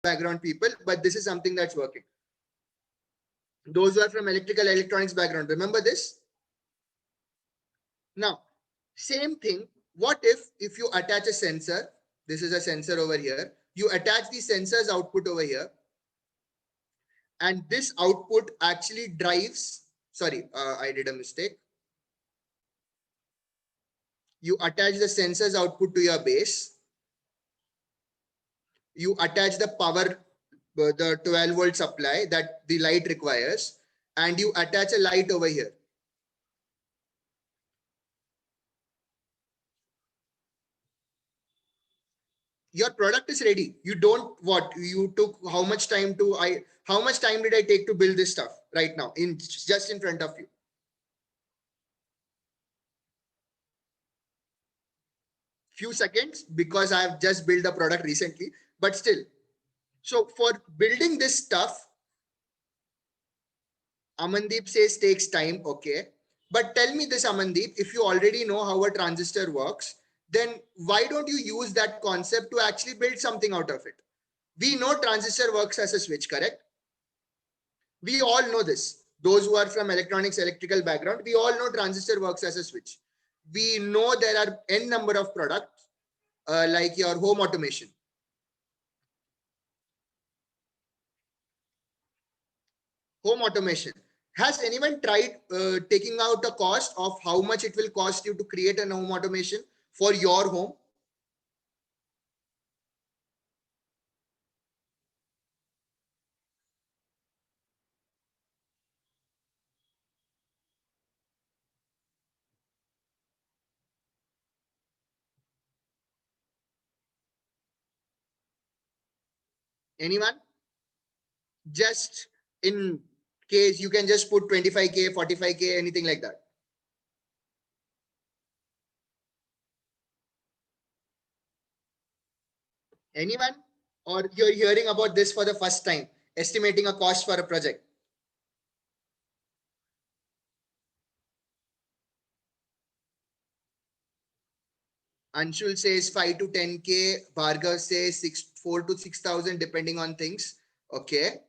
background people, but this is something that's working. Those who are from electrical electronics background, remember this? Now, same thing. What if you attach a sensor? This is a sensor over here. You attach the sensor's output over here, and this output actually drives. Sorry, I did a mistake. You attach the sensor's output to your base. You attach the power, the 12-volt supply that the light requires, and you attach a light over here. Your product is ready. You don't what you took how much time to how much time did I take to build this stuff right now in just in front of you? Few seconds, because I have just built the product recently, but still. So for building this stuff, Amandeep says takes time. Okay. But tell me this, Amandeep, if you already know how a transistor works, then why don't you use that concept to actually build something out of it? We know transistor works as a switch, correct? We all know this. Those who are from electronics, electrical background, we all know transistor works as a switch. We know there are n number of products like your home automation. Home automation. Has anyone tried taking out a cost of how much it will cost you to create an home automation for your home? Anyone? Just in case you can just put 25K, 45K, anything like that. Anyone? Or you're hearing about this for the first time, estimating a cost for a project? Anshul says 5 to 10K. Bhargav says 4 to 6,000 depending on things. Okay.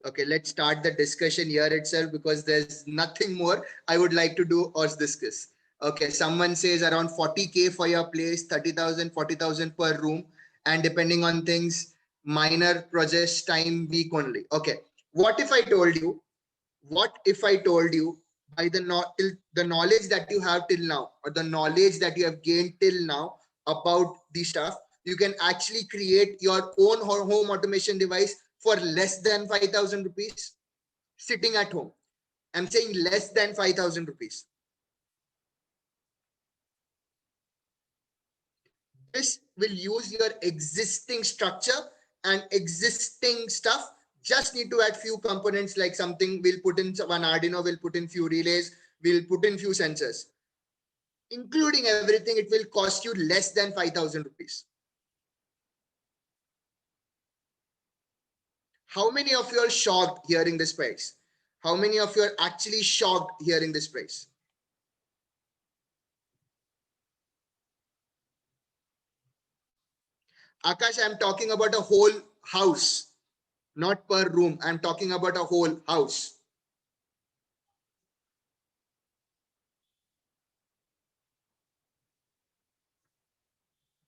Okay, let's start the discussion here itself because there's nothing more I would like to do or discuss. Okay, someone says around 40K for your place, 30,000, 40,000 per room. And depending on things, minor projects time week only. Okay, what if I told you by the knowledge that you have till now, or the knowledge that you have gained till now about the stuff, you can actually create your own home automation device for less than 5,000 rupees sitting at home. I'm saying less than 5,000 rupees. This will use your existing structure and existing stuff. Just need to add few components, like something we'll put in one Arduino, we'll put in few relays, we'll put in few sensors. Including everything, it will cost you less than 5,000 rupees. How many of you are shocked hearing this price? How many of you are actually shocked hearing this price? Akash, I'm talking about a whole house, not per room. I'm talking about a whole house.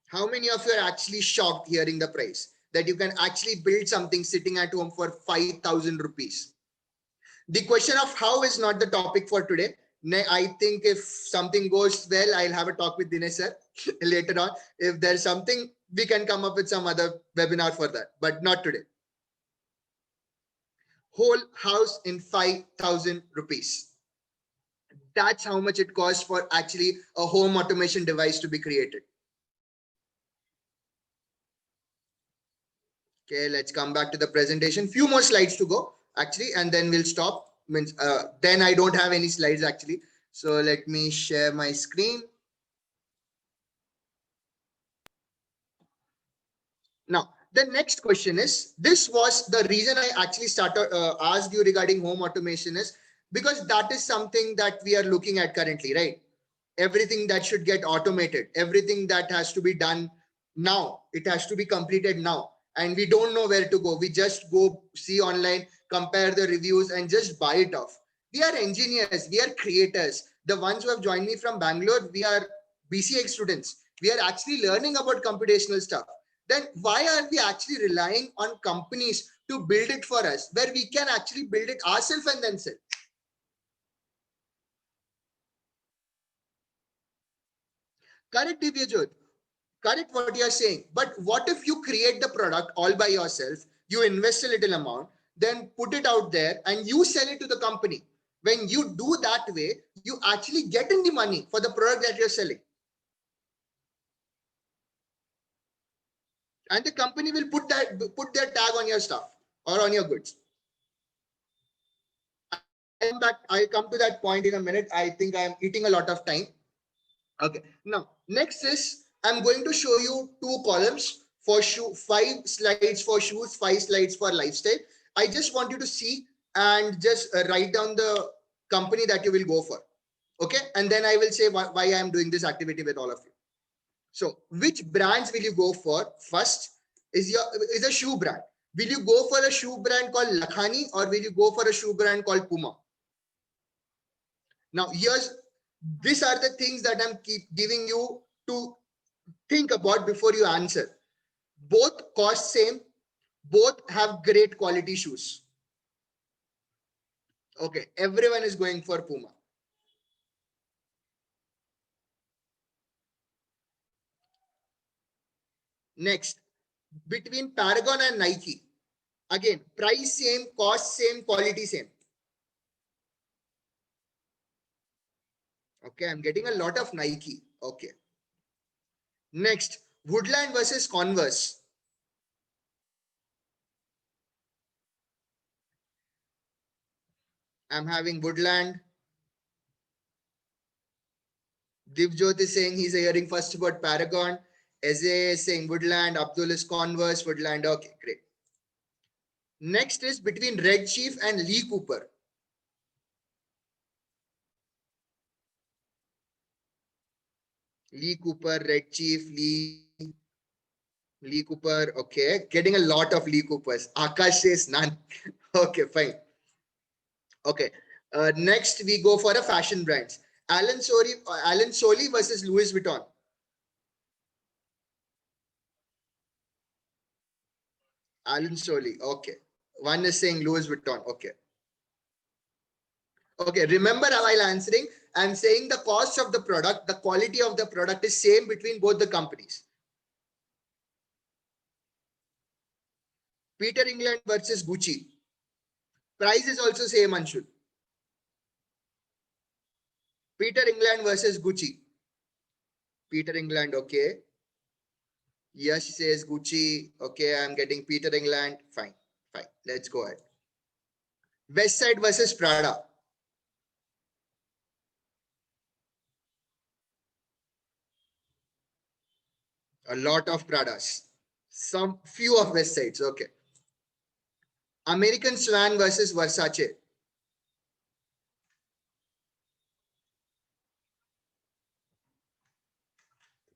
How many of you are actually shocked hearing the price that you can actually build something sitting at home for 5,000 rupees? The question of how is not the topic for today. I think if something goes well, I'll have a talk with Dinesh sir later on. If there's something, we can come up with some other webinar for that, but not today. Whole house in 5,000 rupees. That's how much it costs for actually a home automation device to be created. Okay, let's come back to the presentation. Few more slides to go actually, and then we'll stop. Then I don't have any slides actually. So let me share my screen. Now, the next question is, this was the reason I actually asked you regarding home automation is because that is something that we are looking at currently, right? everything that should get automated, everything that has to be done now, it has to be completed now. And we don't know where to go. We just go see online, compare the reviews, and just buy it off. We are engineers, we are creators. The ones who have joined me from Bangalore, we are BCX students. We are actually learning about computational stuff. Then why are we actually relying on companies to build it for us, where we can actually build it ourselves and then sell? Correct, Divyajot. Correct what you're saying. But what if you create the product all by yourself, you invest a little amount, then put it out there and you sell it to the company? When you do that way, you actually get in the money for the product that you're selling. And the company will put their tag on your stuff or on your goods. I'll come to that point in a minute. I think I'm eating a lot of time. Okay. Now, next is I'm going to show you 2 columns for shoe, 5 slides for shoes, 5 slides for lifestyle. I just want you to see and just write down the company that you will go for. Okay. And then I will say why I am doing this activity with all of you. So which brands will you go for? First is a shoe brand. Will you go for a shoe brand called Lakhani, or will you go for a shoe brand called Puma? Now, these are the things that I'm keep giving you to think about before you answer. Both cost same, both have great quality shoes. Okay, everyone is going for Puma. Next, between Paragon and Nike, again, price same, cost same, quality same. Okay, I'm getting a lot of Nike. Okay. Next, Woodland versus Converse. I'm having Woodland. Divjot is saying he's hearing first about Paragon. Eze is saying Woodland. Abdul is Converse. Woodland. Okay, great. Next is between Red Chief and Lee Cooper. Lee Cooper, Red Chief, Lee Cooper. Okay, getting a lot of Lee Coopers. Akash says none. Okay, fine. Okay. Next, we go for a fashion brands. Alan Solly versus Louis Vuitton. Alan Solly. Okay. One is saying Louis Vuitton. Okay. Okay. Remember while answering, I'm saying the cost of the product, the quality of the product is same between both the companies. Peter England versus Gucci. Price is also same, Anshul. Peter England versus Gucci. Peter England, okay. Yash says Gucci. Okay, I'm getting Peter England. Fine, fine. Let's go ahead. West Side versus Prada. A lot of Pradas. Some few of West Sides. Okay. American Swan versus Versace.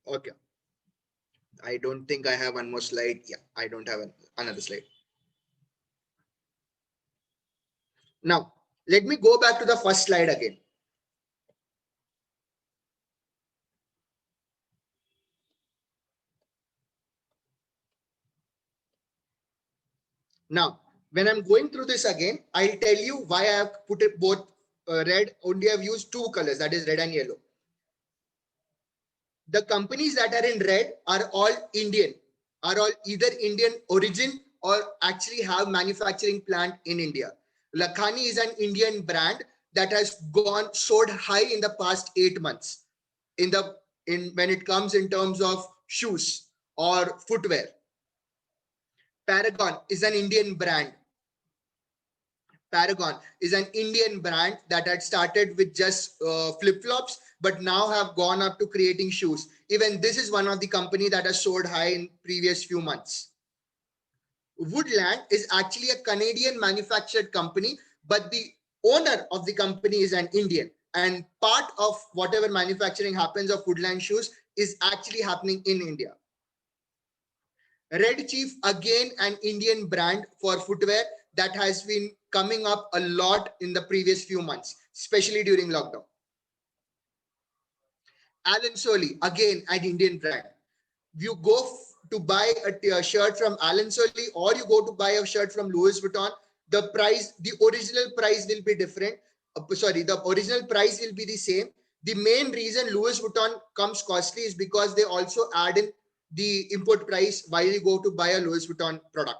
Okay. I don't think I have one more slide. Yeah, I don't have another slide. Now, let me go back to the first slide again. Now, when I'm going through this again, I'll tell you why I have put it both red. Only I've used 2 colors, that is red and yellow. The companies that are in red are all Indian, are all either Indian origin or actually have manufacturing plant in India. Lakhani is an Indian brand that has gone soared high in the past 8 months when it comes in terms of shoes or footwear. Paragon is an Indian brand. Paragon is an Indian brand that had started with just flip-flops, but now have gone up to creating shoes. Even this is one of the company that has soared high in previous few months. Woodland is actually a Canadian manufactured company, but the owner of the company is an Indian. and part of whatever manufacturing happens of Woodland shoes is actually happening in India. Red Chief, again an Indian brand for footwear that has been coming up a lot in the previous few months, especially during lockdown. Alan Solly, again an Indian brand. You go to buy a shirt from Alan Solly or you go to buy a shirt from Louis Vuitton, the price, the original price will be different. The original price will be the same. The main reason Louis Vuitton comes costly is because they also add in the import price while you go to buy a Louis Vuitton product.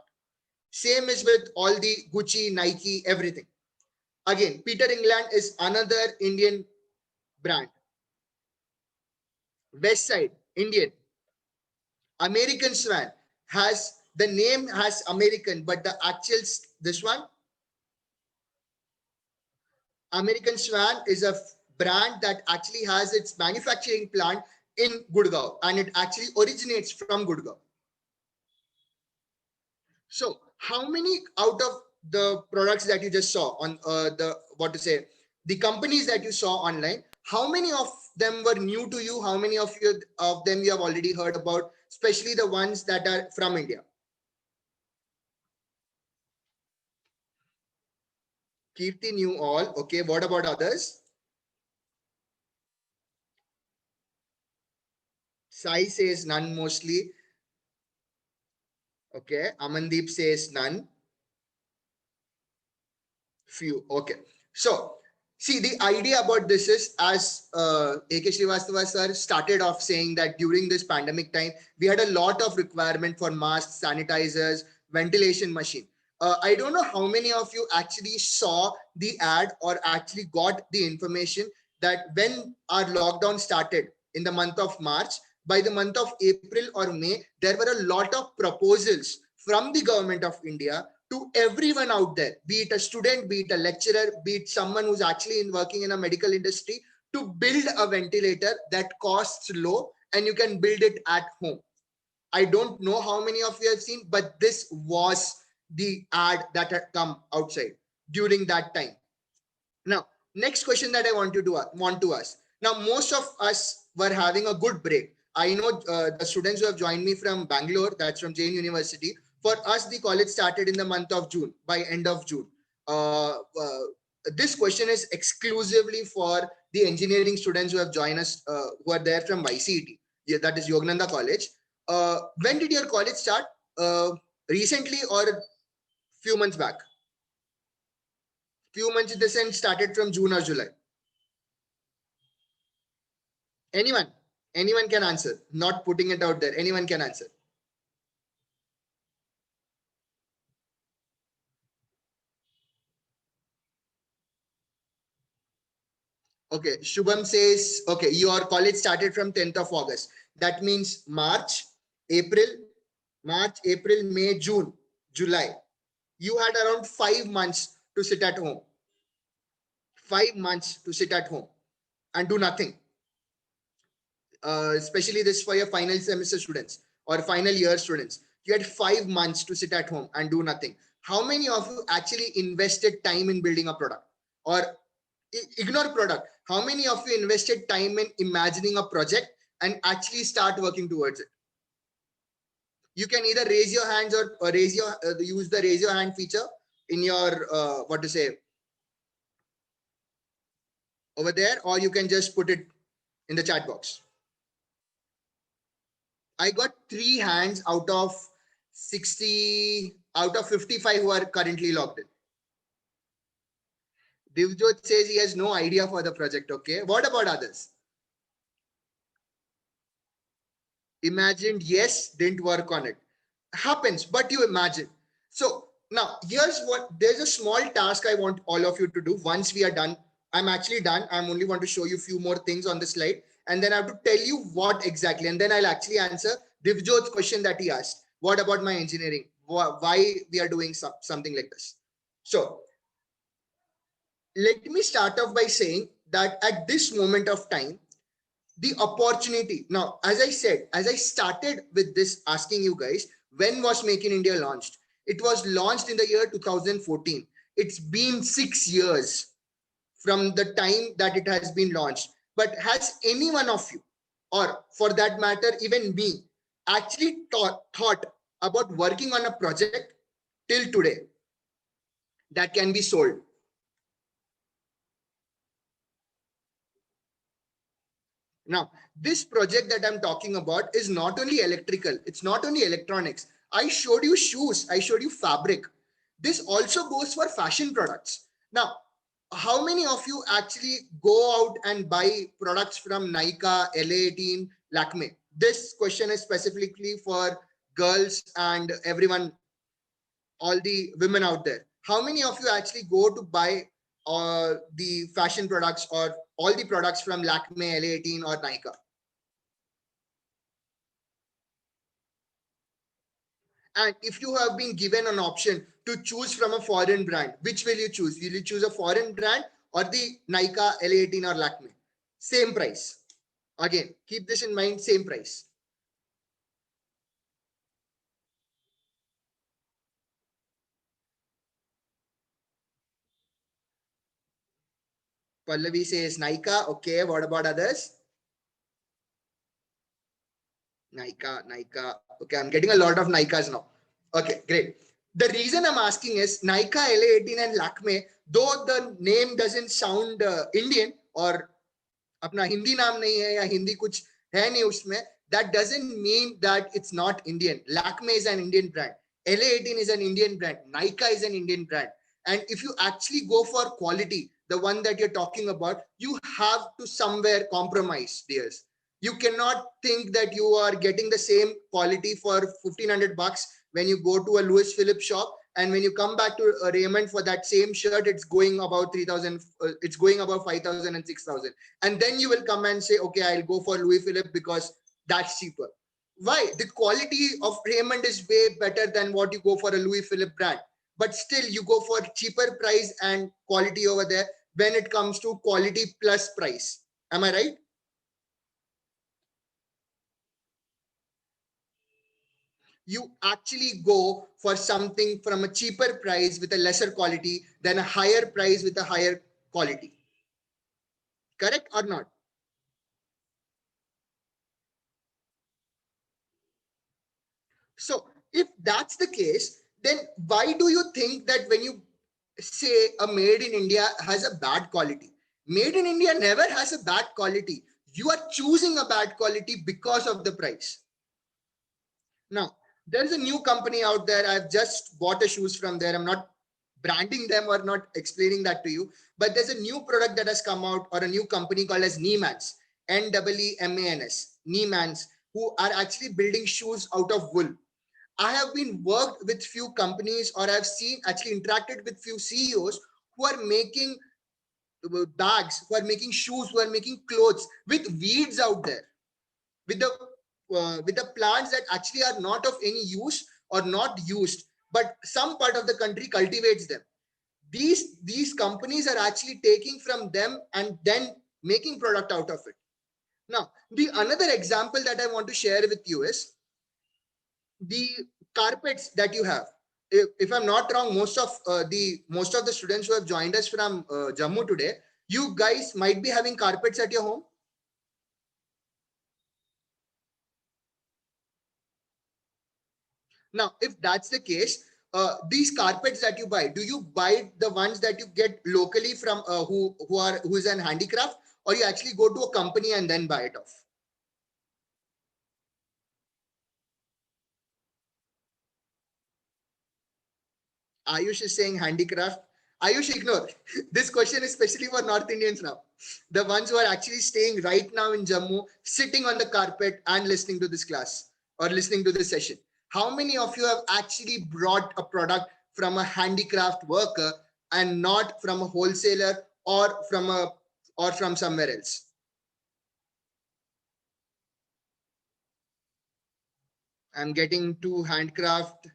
Same is with all the Gucci, Nike, everything. Again, Peter England is another Indian brand. West Side, Indian. American Swan has, the name has American, but the actual, this one, American Swan is a brand that actually has its manufacturing plant in Gurgaon, and it actually originates from Gurgaon. So how many out of the products that you just saw on the companies that you saw online, how many of them were new to you? How many of them you have already heard about, especially the ones that are from India? Kirti knew all. Okay, what about others? Sai says none mostly. Okay, Amandeep says none. Few. Okay. So, see, the idea about this is, as A.K. Srivastava sir started off saying that during this pandemic time, we had a lot of requirement for masks, sanitizers, ventilation machine. I don't know how many of you actually saw the ad or actually got the information that when our lockdown started in the month of March, by the month of April or May, there were a lot of proposals from the government of India to everyone out there, be it a student, be it a lecturer, be it someone who's actually working in a medical industry, to build a ventilator that costs low and you can build it at home. I don't know how many of you have seen, but this was the ad that had come outside during that time. Now, next question that I want to ask. Now, most of us were having a good break. I know the students who have joined me from Bangalore, that's from Jain University. For us, the college started in the month of June, by end of June. This question is exclusively for the engineering students who have joined us, who are there from YCET, yeah, that is Yogananda College. When did your college start? Recently or few months back? Few months in the sense started from June or July. Anyone? Anyone can answer. Not putting it out there. Anyone can answer. Okay. Shubham says, okay, your college started from 10th of August. That means April, March, April, May, June, July. You had around 5 months to sit at home. 5 months to sit at home and do nothing. Especially this for your final semester students or final year students. You had 5 months to sit at home and do nothing. How many of you actually invested time in building a product? Or ignore product. How many of you invested time in imagining a project and actually start working towards it? You can either raise your hands or use the raise your hand feature in your over there, or you can just put it in the chat box. I got 3 hands out of 60, out of 55 who are currently logged in. Divjot says he has no idea for the project. Okay. What about others? Imagined, yes, didn't work on it. Happens, but you imagine. So now here's what, there's a small task I want all of you to do. Once we are done, I'm actually done. I'm only want to show you a few more things on the slide. And then I have to tell you what exactly. And then I'll actually answer Divjot's question that he asked. What about my engineering? Why we are doing something like this? So let me start off by saying that at this moment of time, the opportunity. Now, as I said, as I started with this asking you guys, when was Make in India launched? It was launched in the year 2014. It's been 6 years. from the time that it has been launched. But has any one of you, or for that matter, even me, actually thought about working on a project till today that can be sold? Now, this project that I'm talking about is not only electrical, it's not only electronics. I showed you shoes, I showed you fabric. This also goes for fashion products. Now, how many of you actually go out and buy products from Nykaa, LA18, Lakme? This question is specifically for girls and everyone, all the women out there. How many of you actually go to buy the fashion products or all the products from Lakme, LA18 or Nykaa? And if you have been given an option to choose from a foreign brand, which will you choose? Will you choose a foreign brand or the Nykaa, LA18 or Lakme? Same price. Again, keep this in mind, same price. Pallavi says Nykaa. Okay, what about others? Nykaa. Okay, I'm getting a lot of Nykaas now. Okay, great. The reason I'm asking is Nykaa, LA18 and Lakme, though the name doesn't sound Indian or अपना हिंदी नाम नहीं है या हिंदी कुछ है नहीं उसमें, that doesn't mean that it's not Indian. Lakme is an Indian brand. LA18 is an Indian brand. Nykaa is an Indian brand. And if you actually go for quality, the one that you're talking about, you have to somewhere compromise, dears. You cannot think that you are getting the same quality for 1500 bucks when you go to a Louis Philippe shop, and when you come back to Raymond for that same shirt, it's going about 3000, it's going about 5000 and 6000. And then you will come and say, okay, I'll go for Louis Philippe because that's cheaper. Why? The quality of Raymond is way better than what you go for a Louis Philippe brand. But still, you go for cheaper price and quality over there when it comes to quality plus price. Am I right? You actually go for something from a cheaper price with a lesser quality than a higher price with a higher quality. Correct or not? So if that's the case, then why do you think that when you say a made in India has a bad quality? Made in India never has a bad quality. You are choosing a bad quality because of the price. Now, there's a new company out there. I've just bought a shoes from there. I'm not branding them or not explaining that to you, but there's a new product that has come out, or a new company called as Neemans, Neemans, Neemans, who are actually building shoes out of wool. I have been worked with few companies, or I've seen actually interacted with few CEOs who are making bags, who are making shoes, who are making clothes with weeds out there, with the plants that actually are not of any use or not used, but some part of the country cultivates them. These companies are actually taking from them and then making product out of it. Now, the another example that I want to share with you is the carpets that you have. If I'm not wrong, most of the students who have joined us from Jammu today, you guys might be having carpets at your home. Now, if that's the case, these carpets that you buy, do you buy the ones that you get locally from who is an handicraft, or you actually go to a company and then buy it off? Ayush is saying handicraft. Ayush, ignore. This question is especially for North Indians now. The ones who are actually staying right now in Jammu, sitting on the carpet and listening to this class or listening to this session. How many of you have actually brought a product from a handicraft worker and not from a wholesaler or from somewhere else? I'm getting to handicrafts,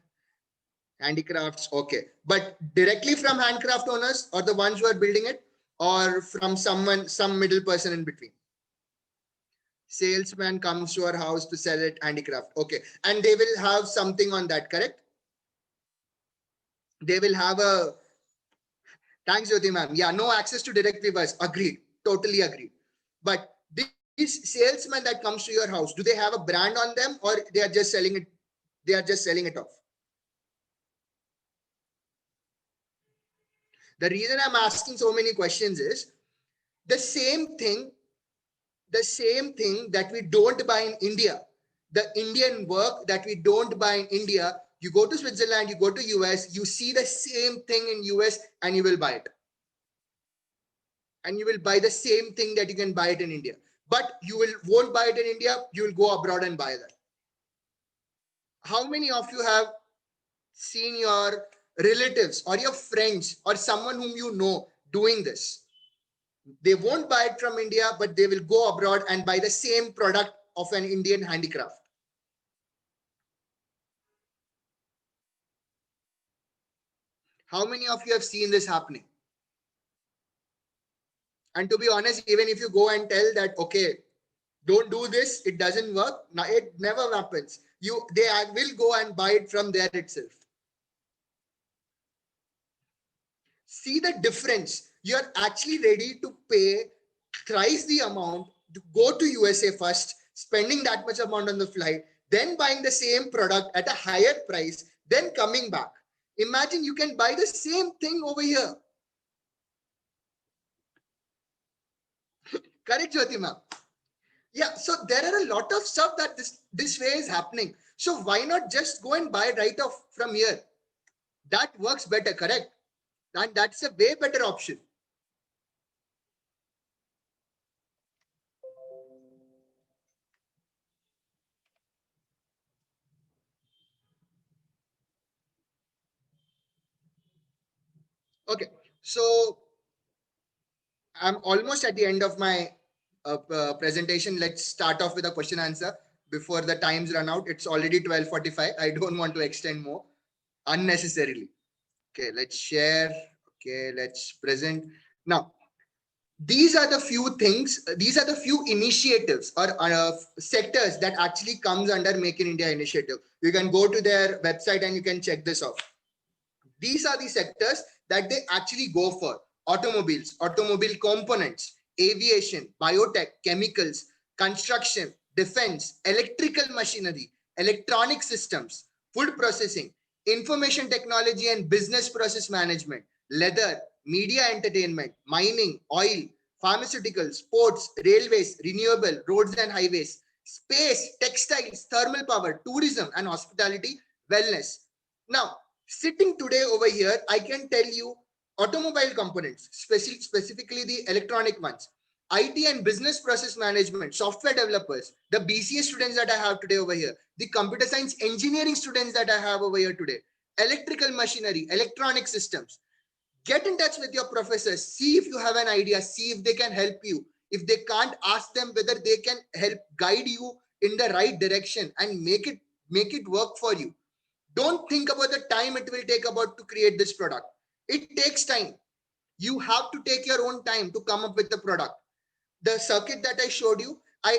okay. But directly from handcraft owners or the ones who are building it, or from some middle person in between? Salesman comes to our house to sell it handicraft. Okay. And they will have something on that, correct? They will have a Thanks, Jyoti ma'am. Yeah, no access to direct viewers. Agreed. Totally agreed. But these salesmen that comes to your house, do they have a brand on them or they are just selling it? They are just selling it off. The reason I'm asking so many questions is the same thing, that we don't buy in India, the Indian work that we don't buy in India, you go to Switzerland, you go to US, you see the same thing in US and you will buy it. And you will buy the same thing that you can buy it in India. But you won't buy it in India, you will go abroad and buy that. How many of you have seen your relatives or your friends or someone whom you know doing this? They won't buy it from India, but they will go abroad and buy the same product of an Indian handicraft. How many of you have seen this happening? And to be honest, even if you go and tell that, okay, don't do this, it doesn't work, now it never happens. They will go and buy it from there itself. See the difference. You're actually ready to pay thrice the amount to go to USA first, spending that much amount on the flight, then buying the same product at a higher price, then coming back. Imagine you can buy the same thing over here. Correct, Jyoti ma'am? Yeah, so there are a lot of stuff that this way is happening. So why not just go and buy right off from here? That works better, correct? And that's a way better option. Okay, so I'm almost at the end of my presentation. Let's start off with a question answer before the times run out. It's already 12:45. I don't want to extend more unnecessarily. Okay, let's share. Okay, let's present. Now, these are the few things, these are the few initiatives or sectors that actually comes under Make in India initiative. You can go to their website and you can check this off. These are the sectors that they actually go for: automobiles, automobile components, aviation, biotech, chemicals, construction, defense, electrical machinery, electronic systems, food processing, information technology and business process management, leather, media entertainment, mining, oil, pharmaceuticals, ports, railways, renewable, roads and highways, space, textiles, thermal power, tourism and hospitality, wellness. Now, sitting today over here, I can tell you automobile components, specifically the electronic ones, IT and business process management, software developers, the BCA students that I have today over here, the computer science engineering students that I have over here today, electrical machinery, electronic systems. Get in touch with your professors, see if you have an idea, see if they can help you. If they can't, ask them whether they can help guide you in the right direction and make it work for you. Don't think about the time it will take about to create this product. It takes time. You have to take your own time to come up with the product. The circuit that I showed you, I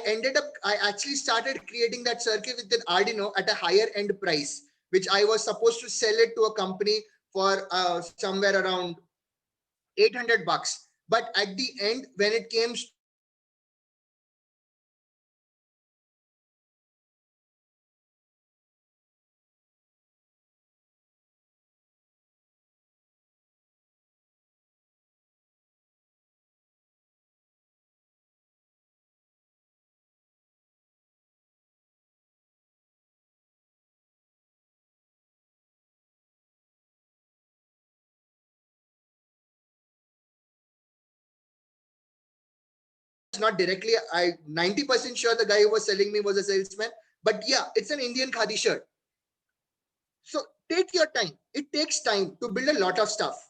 actually started creating that circuit with an Arduino at a higher end price, which I was supposed to sell it to a company for somewhere around 800 bucks. But at the end, when it came not directly, I 90% sure the guy who was selling me was a salesman. But yeah, it's an Indian khadi shirt. So take your time. It takes time to build a lot of stuff.